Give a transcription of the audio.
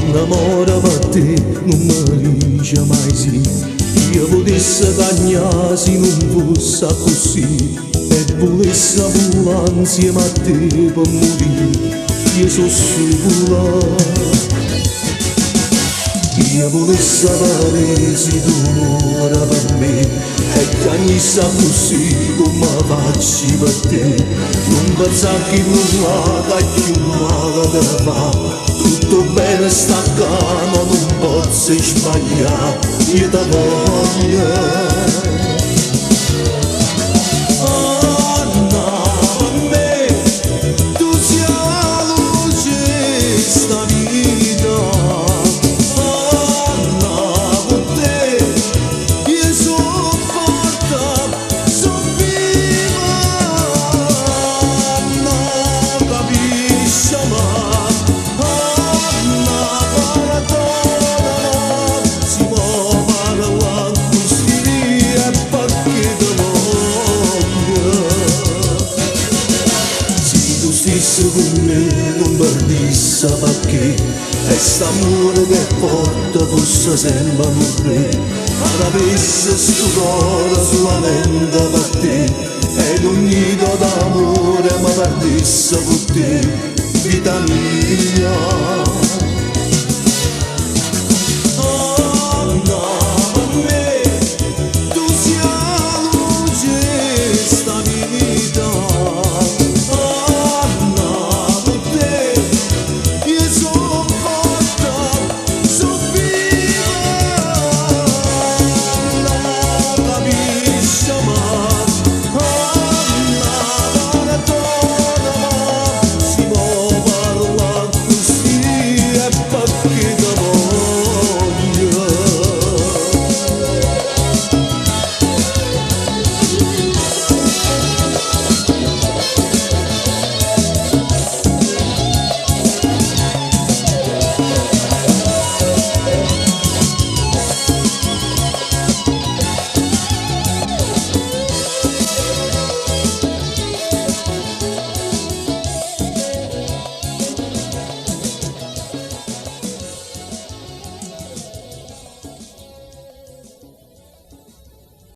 innamora per te non mi dice mai sì. Io potesse cagnare se non fosse così e volesse volare insieme a te per morire. Io sono sicura. Io volesse sapere se tu muore per me e cagnissa così come faccio per te. Non pensare che non vada più male da fa. Tutto bene sta qua, ma non posso sbagliare. Io ti voglio. Con me non perdisse perché è st'amore che porta fosse sempre a morire. Ma avesse sto cuore solamente per te ed un nido d'amore mi perdesse con te, vita mia. Fuck you.